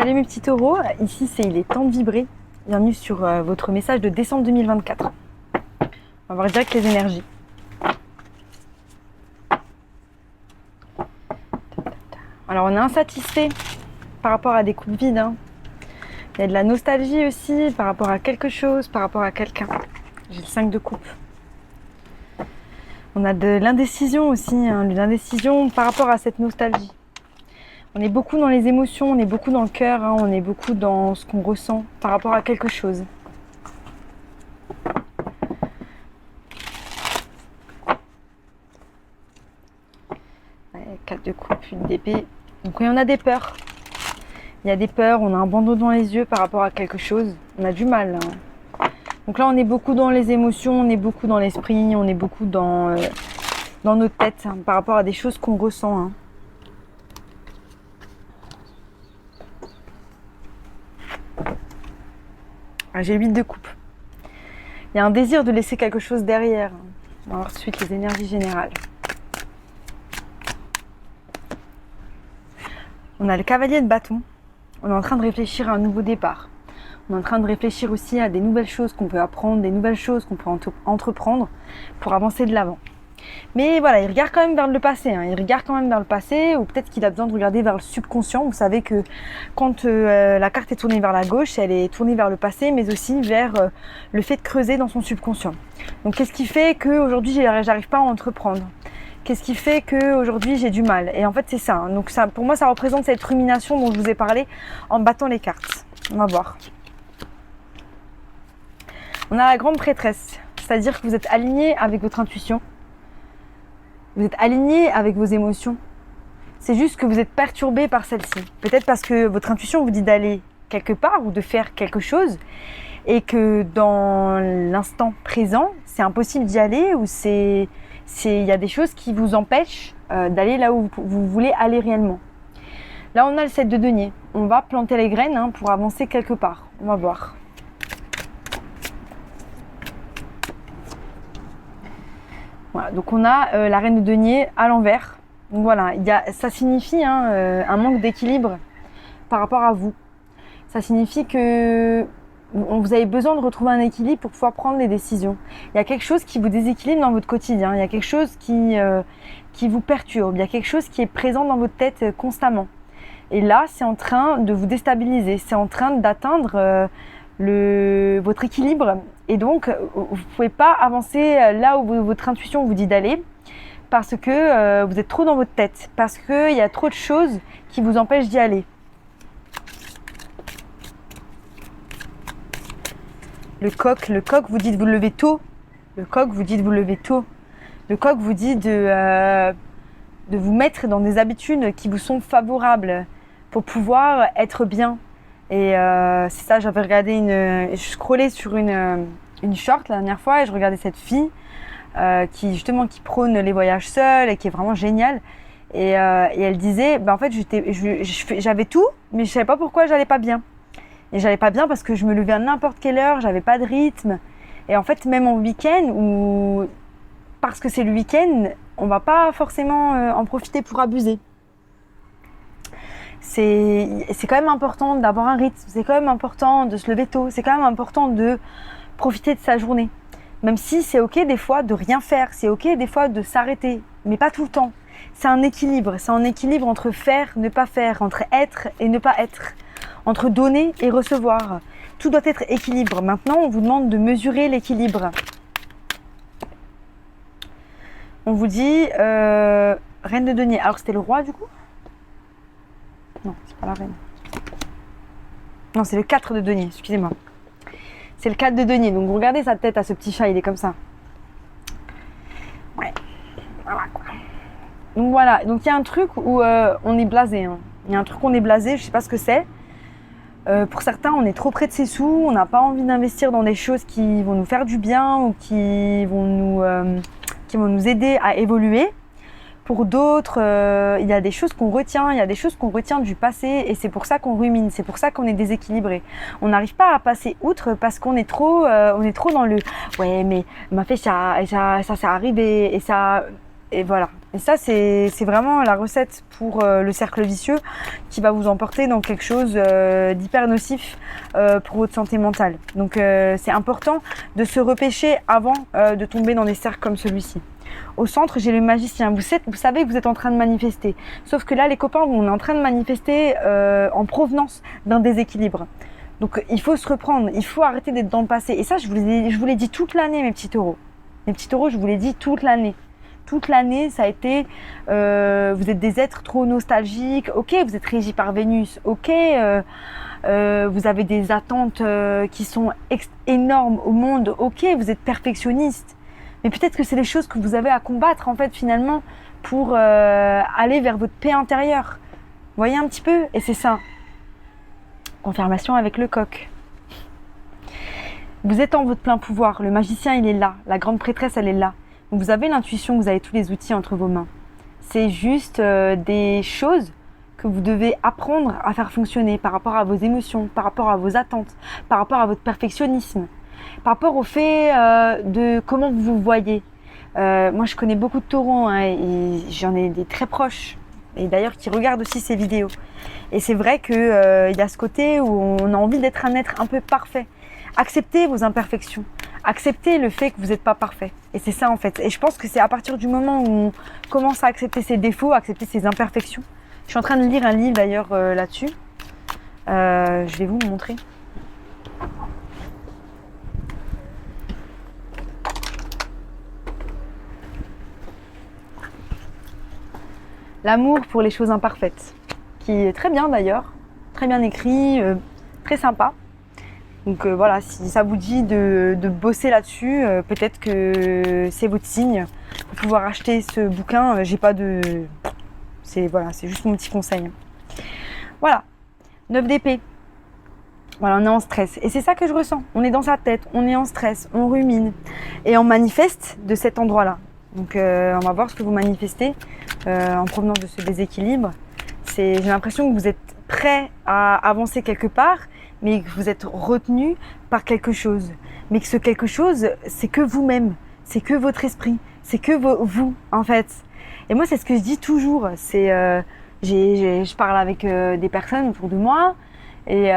Salut mes petits taureaux, ici c'est Il est temps de vibrer. Bienvenue sur votre message de décembre 2024. On va voir direct les énergies. Alors on est insatisfait par rapport à des coupes vides. Il y a de la nostalgie aussi par rapport à quelque chose, par rapport à quelqu'un. J'ai le 5 de coupe. On a de l'indécision aussi, de l'indécision par rapport à cette nostalgie. On est beaucoup dans les émotions, on est beaucoup dans le cœur, on est beaucoup dans ce qu'on ressent par rapport à quelque chose. Ouais, 4 de coupe, une d'épée. Donc il y en a des peurs. Il y a des peurs, on a un bandeau dans les yeux par rapport à quelque chose. On a du mal. Donc là on est beaucoup dans les émotions, on est beaucoup dans l'esprit, on est beaucoup dans notre tête par rapport à des choses qu'on ressent. J'ai 8 de coupe. Il y a un désir de laisser quelque chose derrière. On va voir ensuite les énergies générales. On a le cavalier de bâton. On est en train de réfléchir à un nouveau départ. On est en train de réfléchir aussi à des nouvelles choses qu'on peut apprendre, des nouvelles choses qu'on peut entreprendre pour avancer de l'avant. Mais voilà, il regarde quand même vers le passé. Il regarde quand même vers le passé, ou peut-être qu'il a besoin de regarder vers le subconscient. Vous savez que quand la carte est tournée vers la gauche, elle est tournée vers le passé, mais aussi vers le fait de creuser dans son subconscient. Donc qu'est-ce qui fait qu'aujourd'hui, j'arrive pas à entreprendre ? Qu'est-ce qui fait qu'aujourd'hui, j'ai du mal ? Et en fait, c'est ça. Donc ça, pour moi, ça représente cette rumination dont je vous ai parlé en battant les cartes. On va voir. On a la grande prêtresse, c'est-à-dire que vous êtes aligné avec votre intuition. Vous êtes aligné avec vos émotions. C'est juste que vous êtes perturbé par celle-ci. Peut-être parce que votre intuition vous dit d'aller quelque part ou de faire quelque chose et que dans l'instant présent, c'est impossible d'y aller ou il y a des choses qui vous empêchent d'aller là où vous voulez aller réellement. Là, on a le 7 de denier. On va planter les graines pour avancer quelque part. On va voir. Voilà, donc on a la reine de denier à l'envers. Donc voilà, ça signifie un manque d'équilibre par rapport à vous. Ça signifie que vous avez besoin de retrouver un équilibre pour pouvoir prendre les décisions. Il y a quelque chose qui vous déséquilibre dans votre quotidien. Il y a quelque chose qui vous perturbe. Il y a quelque chose qui est présent dans votre tête constamment. Et là, c'est en train de vous déstabiliser. C'est en train d'atteindre votre équilibre. Et donc, vous ne pouvez pas avancer là où votre intuition vous dit d'aller parce que vous êtes trop dans votre tête, parce qu'il y a trop de choses qui vous empêchent d'y aller. Le coq vous dit de vous lever tôt. Le coq vous dit de vous lever tôt. Le coq vous dit de vous mettre dans des habitudes qui vous sont favorables pour pouvoir être bien. Et c'est ça, j'avais regardé je scrollais sur une short la dernière fois et je regardais cette fille qui prône les voyages seuls et qui est vraiment géniale. Et elle disait, en fait, j'avais tout, mais je savais pas pourquoi j'allais pas bien. Et j'allais pas bien parce que je me levais à n'importe quelle heure, j'avais pas de rythme. Et en fait, même en week-end, ou parce que c'est le week-end, on va pas forcément en profiter pour abuser. C'est quand même important d'avoir un rythme, c'est quand même important de se lever tôt, c'est quand même important de profiter de sa journée. Même si c'est ok des fois de rien faire, c'est ok des fois de s'arrêter, mais pas tout le temps. C'est un équilibre entre faire, ne pas faire, entre être et ne pas être, entre donner et recevoir. Tout doit être équilibre. Maintenant, on vous demande de mesurer l'équilibre. On vous dit reine de denier. Alors c'était le roi du coup ? Non, c'est pas la reine. Non, c'est le 4 de denier, excusez-moi. C'est le 4 de denier. Donc, regardez sa tête à ce petit chat, il est comme ça. Ouais. Voilà, quoi. Donc, voilà. Donc, il y a un truc où on est blasé. Il y a un truc où on est blasé, je sais pas ce que c'est. Pour certains, on est trop près de ses sous. On n'a pas envie d'investir dans des choses qui vont nous faire du bien ou qui vont nous aider à évoluer. Pour d'autres, il y a des choses qu'on retient, du passé et c'est pour ça qu'on rumine, c'est pour ça qu'on est déséquilibré. On n'arrive pas à passer outre parce qu'on est trop dans le « ouais mais m'a fait ça, et ça s'est arrivé et ça… » Et voilà, Et ça, c'est vraiment la recette pour le cercle vicieux qui va vous emporter dans quelque chose d'hyper nocif pour votre santé mentale. Donc, c'est important de se repêcher avant de tomber dans des cercles comme celui-ci. Au centre, j'ai le magicien. Vous savez que vous êtes en train de manifester. Sauf que là, les copains, on est en train de manifester en provenance d'un déséquilibre. Donc, il faut se reprendre. Il faut arrêter d'être dans le passé. Et ça, je vous l'ai dit toute l'année, mes petits taureaux. Mes petits taureaux, je vous l'ai dit toute l'année. Toute l'année, ça a été, vous êtes des êtres trop nostalgiques, ok, vous êtes régis par Vénus, ok, vous avez des attentes qui sont énormes au monde, ok, vous êtes perfectionniste, mais peut-être que c'est les choses que vous avez à combattre, en fait, finalement, pour aller vers votre paix intérieure. Vous voyez un petit peu? Et c'est ça. Confirmation avec le coq. Vous êtes en votre plein pouvoir, le magicien, il est là, la grande prêtresse, elle est là. Vous avez l'intuition, vous avez tous les outils entre vos mains. C'est juste des choses que vous devez apprendre à faire fonctionner par rapport à vos émotions, par rapport à vos attentes, par rapport à votre perfectionnisme, par rapport au fait de comment vous vous voyez. Moi, je connais beaucoup de taureaux et j'en ai des très proches, et d'ailleurs qui regardent aussi ces vidéos. Et c'est vrai qu'il y a ce côté où on a envie d'être un être un peu parfait. Acceptez vos imperfections. Acceptez le fait que vous n'êtes pas parfait. Et c'est ça en fait. Et je pense que c'est à partir du moment où on commence à accepter ses défauts, à accepter ses imperfections. Je suis en train de lire un livre d'ailleurs là-dessus. Je vais vous le montrer. L'amour pour les choses imparfaites. Qui est très bien d'ailleurs. Très bien écrit, très sympa. Donc voilà, si ça vous dit de bosser là-dessus, peut-être que c'est votre signe pour pouvoir acheter ce bouquin. J'ai pas de... C'est juste mon petit conseil. Voilà, 9 d'épée. Voilà, on est en stress. Et c'est ça que je ressens. On est dans sa tête, on est en stress, on rumine. Et on manifeste de cet endroit-là. Donc on va voir ce que vous manifestez en provenance de ce déséquilibre. J'ai l'impression que vous êtes prêt à avancer quelque part, mais que vous êtes retenu par quelque chose. Mais que ce quelque chose, c'est que vous-même, c'est que votre esprit, c'est que vous, en fait. Et moi, c'est ce que je dis toujours. Je parle avec des personnes autour de moi, et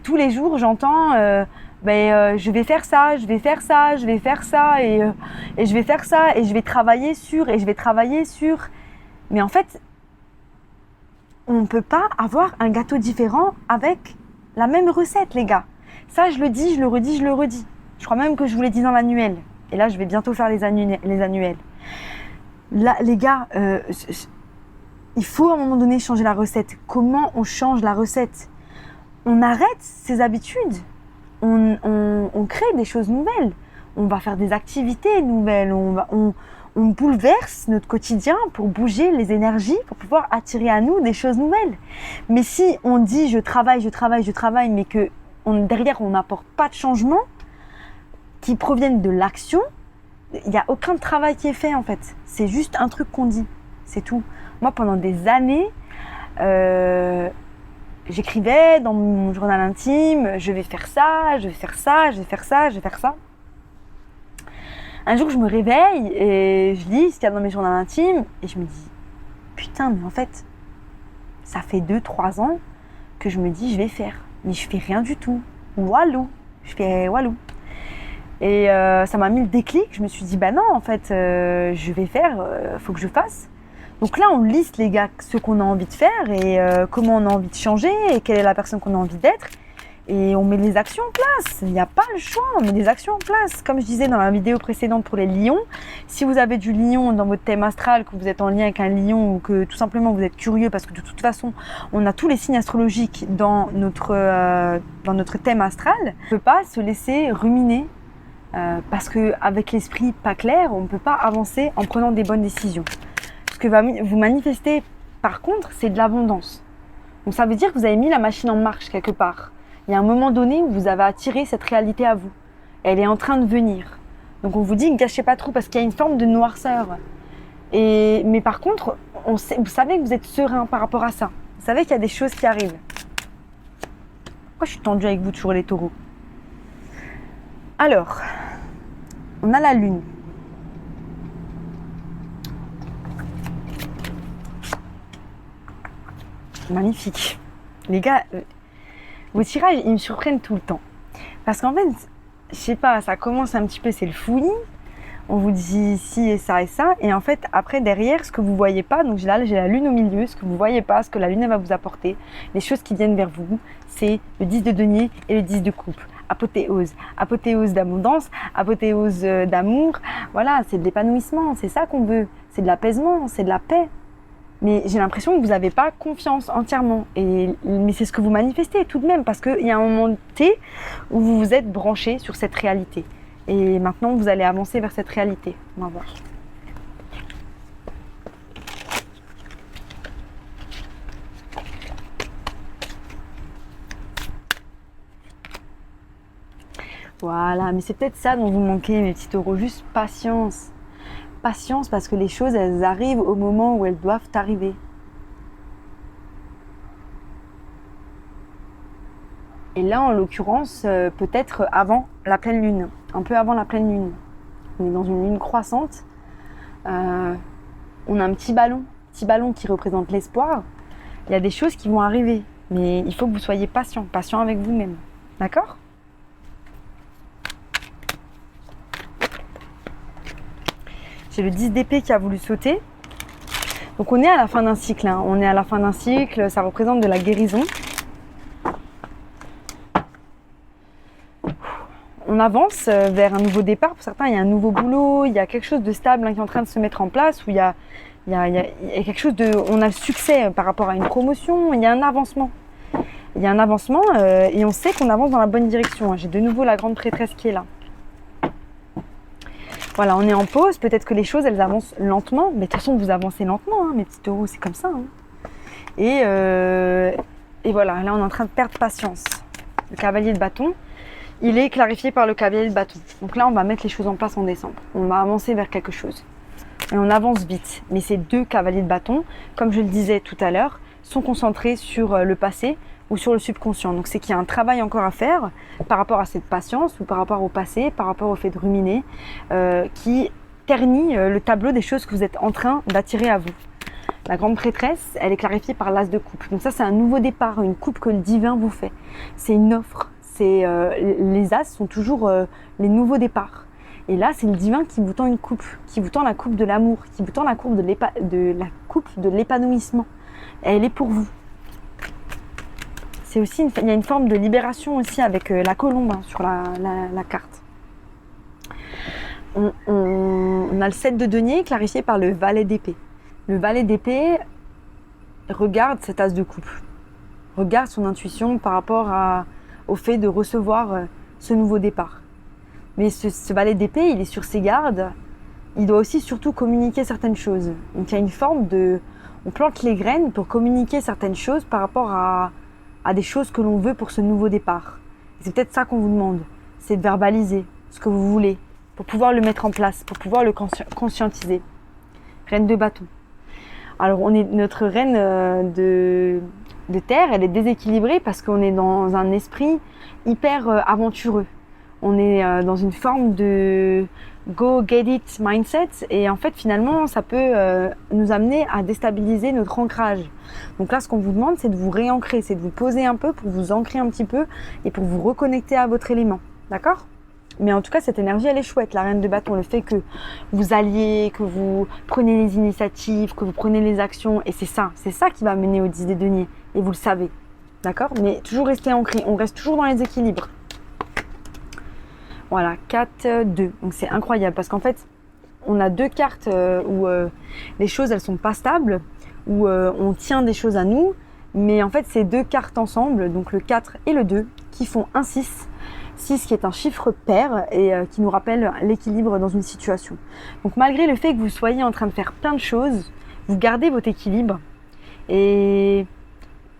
tous les jours, j'entends je vais faire ça, je vais faire ça, je vais faire ça, et je vais faire ça, et je vais travailler sur, et je vais travailler sur. Mais en fait, on ne peut pas avoir un gâteau différent avec la même recette, les gars. Ça, je le dis, je le redis, je le redis. Je crois même que je vous l'ai dit dans l'annuel. Et là, je vais bientôt faire les annuels. Là, les gars, il faut à un moment donné changer la recette. Comment on change la recette? On arrête ses habitudes. On crée des choses nouvelles. On va faire des activités nouvelles. On bouleverse notre quotidien pour bouger les énergies, pour pouvoir attirer à nous des choses nouvelles. Mais si on dit je travaille, mais que derrière on n'apporte pas de changement qui proviennent de l'action, il n'y a aucun travail qui est fait en fait. C'est juste un truc qu'on dit, c'est tout. Moi pendant des années, j'écrivais dans mon journal intime, je vais faire ça, je vais faire ça, je vais faire ça, je vais faire ça. Un jour, je me réveille et je lis ce qu'il y a dans mes journaux intimes et je me dis putain, mais en fait, ça fait 2-3 ans que je me dis je vais faire, mais je fais rien du tout. Walou, je fais walou. Et ça m'a mis le déclic. Je me suis dit bah non, en fait, je vais faire, faut que je fasse. Donc là, on liste les gars ce qu'on a envie de faire et comment on a envie de changer et quelle est la personne qu'on a envie d'être. Et on met les actions en place. Il n'y a pas le choix, on met des actions en place. Comme je disais dans la vidéo précédente pour les lions, si vous avez du lion dans votre thème astral, que vous êtes en lien avec un lion ou que tout simplement vous êtes curieux parce que de toute façon, on a tous les signes astrologiques dans notre thème astral, on ne peut pas se laisser ruminer parce qu'avec l'esprit pas clair, on ne peut pas avancer en prenant des bonnes décisions. Ce que vous manifestez, par contre, c'est de l'abondance. Donc ça veut dire que vous avez mis la machine en marche quelque part. Il y a un moment donné où vous avez attiré cette réalité à vous. Elle est en train de venir. Donc on vous dit ne gâchez pas trop parce qu'il y a une forme de noirceur. Mais par contre, vous savez que vous êtes serein par rapport à ça. Vous savez qu'il y a des choses qui arrivent. Pourquoi je suis tendue avec vous toujours les taureaux? Alors, on a la lune. magnifique. Les gars, vos tirages, ils me surprennent tout le temps. Parce qu'en fait, je sais pas, ça commence un petit peu, c'est le fouillis. On vous dit ci et ça et ça. Et en fait, après, derrière, ce que vous voyez pas, donc j'ai la lune au milieu, ce que vous voyez pas, ce que la lune elle va vous apporter, les choses qui viennent vers vous, c'est le 10 de denier et le 10 de coupe. Apothéose. Apothéose d'abondance, apothéose d'amour. Voilà, c'est de l'épanouissement, c'est ça qu'on veut. C'est de l'apaisement, c'est de la paix. Mais j'ai l'impression que vous n'avez pas confiance entièrement. Mais c'est ce que vous manifestez tout de même, parce qu'il y a un moment T où vous vous êtes branché sur cette réalité. Et maintenant, vous allez avancer vers cette réalité. On va voir. Voilà, mais c'est peut-être ça dont vous manquez, mes petits taureaux. Juste patience. Patience, parce que les choses, elles arrivent au moment où elles doivent arriver. Et là, en l'occurrence, peut-être avant la pleine lune, un peu avant la pleine lune. On est dans une lune croissante. On a un petit ballon qui représente l'espoir. Il y a des choses qui vont arriver, mais il faut que vous soyez patient avec vous-même. D'accord ? J'ai le 10 d'épée qui a voulu sauter. Donc on est à la fin d'un cycle. Hein. On est à la fin d'un cycle, ça représente de la guérison. On avance vers un nouveau départ. Pour certains, il y a un nouveau boulot, il y a quelque chose de stable qui est en train de se mettre en place, où il y a quelque chose de... On a le succès par rapport à une promotion, il y a un avancement. Il y a un avancement et on sait qu'on avance dans la bonne direction. J'ai de nouveau la grande prêtresse qui est là. Voilà, on est en pause, peut-être que les choses, elles avancent lentement, mais de toute façon, vous avancez lentement, hein, mes petits taureaux, c'est comme ça. Hein. Et voilà, là, on est en train de perdre patience. Le cavalier de bâton, il est clarifié par le cavalier de bâton. Donc là, on va mettre les choses en place en décembre. On va avancer vers quelque chose. Et on avance vite. Mais ces deux cavaliers de bâton, comme je le disais tout à l'heure, sont concentrés sur le passé ou sur le subconscient. Donc c'est qu'il y a un travail encore à faire par rapport à cette patience ou par rapport au passé, par rapport au fait de ruminer, qui ternit le tableau des choses que vous êtes en train d'attirer à vous. La grande prêtresse, elle est clarifiée par l'as de coupe. Donc ça, c'est un nouveau départ, une coupe que le divin vous fait. C'est une offre. Les as sont toujours les nouveaux départs. Et là, c'est le divin qui vous tend une coupe, qui vous tend la coupe de l'amour, qui vous tend la coupe de l'épanouissement. Elle est pour vous. C'est aussi il y a une forme de libération aussi avec la colombe hein, sur la carte. On a le 7 de denier clarifié par le valet d'épée. Le valet d'épée regarde cet as de coupe, regarde son intuition par rapport au fait de recevoir ce nouveau départ. Mais ce valet d'épée, il est sur ses gardes, il doit aussi surtout communiquer certaines choses. Donc il y a une forme de... On plante les graines pour communiquer certaines choses par rapport à des choses que l'on veut pour ce nouveau départ. Et c'est peut-être ça qu'on vous demande, c'est de verbaliser ce que vous voulez, pour pouvoir le mettre en place, pour pouvoir le conscientiser. Reine de bâton. Alors notre reine de terre, elle est déséquilibrée parce qu'on est dans un esprit hyper aventureux. On est dans une forme de go get it mindset et en fait finalement ça peut nous amener à déstabiliser notre ancrage. Donc là ce qu'on vous demande c'est de vous réancrer, c'est de vous poser un peu pour vous ancrer un petit peu et pour vous reconnecter à votre élément, d'accord ? Mais en tout cas cette énergie elle est chouette, la reine de bâton, le fait que vous alliez, que vous prenez les initiatives, que vous prenez les actions et c'est ça qui va mener au 10 des deniers et vous le savez, d'accord ? Mais toujours rester ancré, on reste toujours dans les équilibres. Voilà, 4, 2. Donc c'est incroyable parce qu'en fait, on a deux cartes où les choses, elles sont pas stables, où on tient des choses à nous. Mais en fait, c'est deux cartes ensemble, donc le 4 et le 2, qui font un 6. 6 qui est un chiffre pair et qui nous rappelle l'équilibre dans une situation. Donc malgré le fait que vous soyez en train de faire plein de choses, vous gardez votre équilibre et...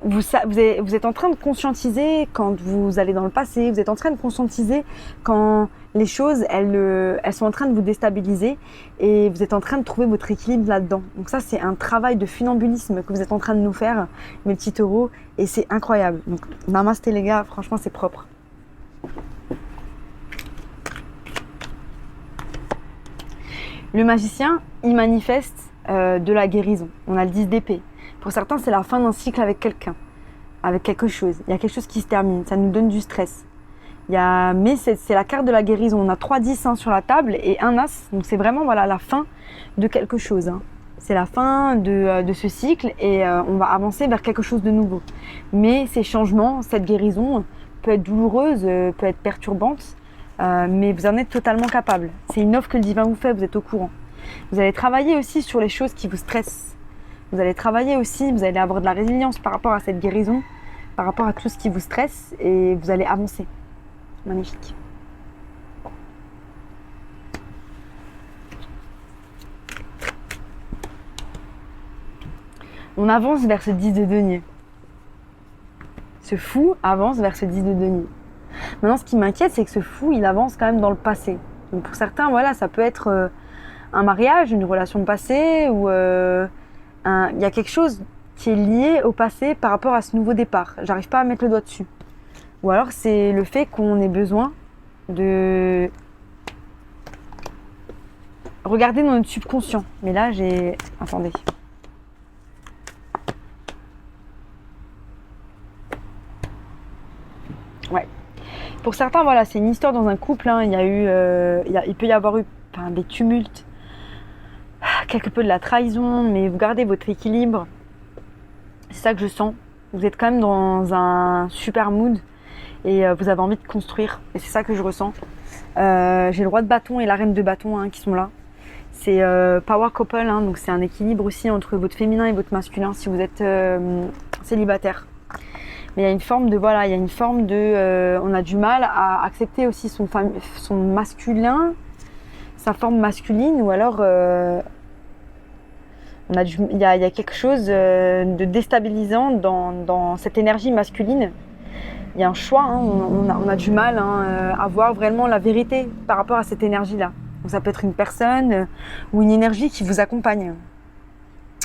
Vous êtes en train de conscientiser quand vous allez dans le passé, vous êtes en train de conscientiser quand les choses, elles sont en train de vous déstabiliser et vous êtes en train de trouver votre équilibre là-dedans. Donc ça, c'est un travail de funambulisme que vous êtes en train de nous faire, mes petits taureaux, et c'est incroyable. Donc namasté les gars, franchement, c'est propre. Le magicien, il manifeste de la guérison. On a le 10 d'épée. Pour certains, c'est la fin d'un cycle avec quelqu'un, avec quelque chose. Il y a quelque chose qui se termine, ça nous donne du stress. Mais c'est la carte de la guérison. On a 3 10 sur la table et un as. Donc c'est vraiment voilà, la fin de quelque chose. Hein. C'est la fin de ce cycle et on va avancer vers quelque chose de nouveau. Mais ces changements, cette guérison peut être douloureuse, peut être perturbante, mais vous en êtes totalement capable. C'est une offre que le divin vous fait, vous êtes au courant. Vous allez travailler aussi sur les choses qui vous stressent. Vous allez travailler aussi, vous allez avoir de la résilience par rapport à cette guérison, par rapport à tout ce qui vous stresse et vous allez avancer. Magnifique. On avance vers ce 10 de denier. Ce fou avance vers ce 10 de denier. Maintenant, ce qui m'inquiète, c'est que ce fou, il avance quand même dans le passé. Donc pour certains, voilà, ça peut être un mariage, une relation passée, ou il y a quelque chose qui est lié au passé par rapport à ce nouveau départ. J'arrive pas à mettre le doigt dessus. Ou alors c'est le fait qu'on ait besoin de regarder dans notre subconscient. Mais là, Attendez. Ouais. Pour certains, voilà, c'est une histoire dans un couple. Hein. Il peut y avoir eu des tumultes, quelque peu de la trahison, mais vous gardez votre équilibre. C'est ça que je sens. Vous êtes quand même dans un super mood et vous avez envie de construire. Et c'est ça que je ressens. J'ai le roi de bâton et la reine de bâton qui sont là. C'est power couple, donc c'est un équilibre aussi entre votre féminin et votre masculin si vous êtes célibataire. Mais il y a une forme de, on a du mal à accepter aussi son masculin, sa forme masculine, ou alors il y a quelque chose de déstabilisant dans cette énergie masculine. Il y a un choix, on a du mal à voir vraiment la vérité par rapport à cette énergie-là. Donc ça peut être une personne ou une énergie qui vous accompagne,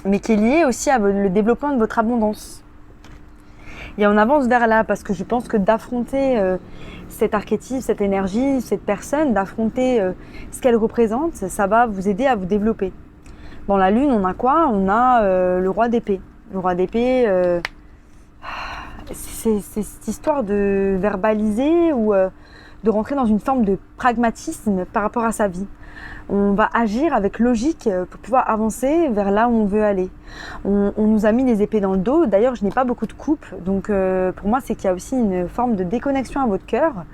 mais qui est liée aussi à le développement de votre abondance. Et on avance vers là parce que je pense que d'affronter cet archétype, cette énergie, cette personne, d'affronter ce qu'elle représente, ça va vous aider à vous développer. Dans la lune, on a quoi ? On a le roi d'épée. Le roi d'épée, c'est cette histoire de verbaliser ou de rentrer dans une forme de pragmatisme par rapport à sa vie. On va agir avec logique pour pouvoir avancer vers là où on veut aller. On nous a mis des épées dans le dos. D'ailleurs, je n'ai pas beaucoup de coupe. Donc, pour moi, c'est qu'il y a aussi une forme de déconnexion à votre cœur,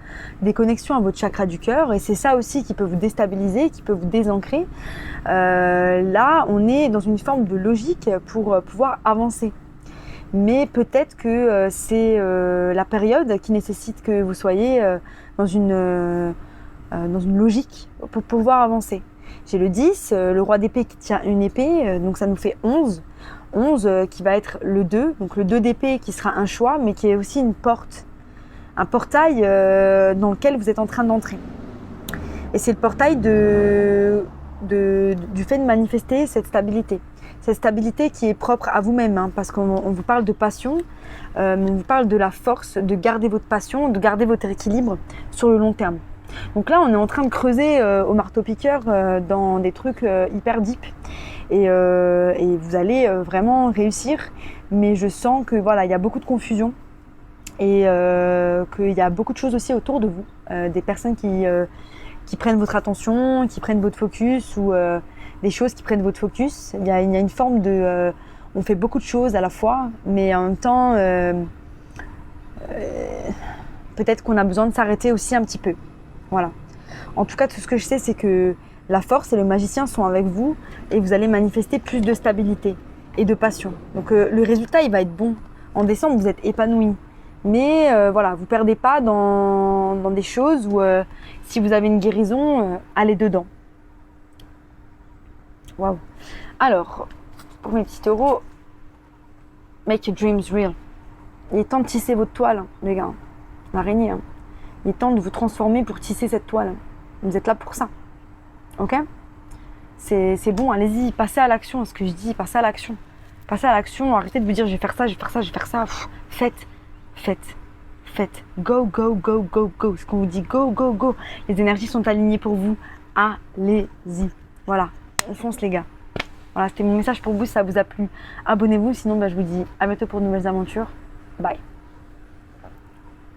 déconnexion à votre chakra du cœur. Et c'est ça aussi qui peut vous déstabiliser, qui peut vous désancrer. Là, on est dans une forme de logique pour pouvoir avancer. Mais peut-être que c'est la période qui nécessite que vous soyez dans une logique pour pouvoir avancer. J'ai le 10, le roi d'épée qui tient une épée, donc ça nous fait 11. 11 qui va être le 2, donc le 2 d'épée qui sera un choix, mais qui est aussi une porte, un portail dans lequel vous êtes en train d'entrer. Et c'est le portail du fait de manifester cette stabilité qui est propre à vous-même, parce qu'on vous parle de passion, on vous parle de la force de garder votre passion, de garder votre équilibre sur le long terme. Donc là, on est en train de creuser au marteau-piqueur dans des trucs hyper deep et vous allez vraiment réussir. Mais je sens que voilà, il y a beaucoup de confusion et qu'il y a beaucoup de choses aussi autour de vous, des personnes qui prennent votre attention, qui prennent votre focus ou des choses qui prennent votre focus. Il y a une forme de, on fait beaucoup de choses à la fois, mais en même temps, peut-être qu'on a besoin de s'arrêter aussi un petit peu. Voilà. En tout cas, tout ce que je sais, c'est que la force et le magicien sont avec vous et vous allez manifester plus de stabilité et de passion. Donc le résultat, il va être bon. En décembre, vous êtes épanoui. Mais voilà, vous ne perdez pas dans des choses où si vous avez une guérison, allez dedans. Waouh. Alors, pour mes petits taureaux, make your dreams real. Il est temps de tisser votre toile, les gars. L'araignée. Il est temps de vous transformer pour tisser cette toile. Vous êtes là pour ça. Ok ? C'est bon, allez-y, passez à l'action. Ce que je dis, passez à l'action. Passez à l'action, arrêtez de vous dire je vais faire ça, je vais faire ça, je vais faire ça. Faites. Go, go, go, go, go. Ce qu'on vous dit, go, go, go. Les énergies sont alignées pour vous. Allez-y. Voilà, on fonce les gars. Voilà, c'était mon message pour vous. Si ça vous a plu, abonnez-vous. Sinon, je vous dis à bientôt pour de nouvelles aventures. Bye.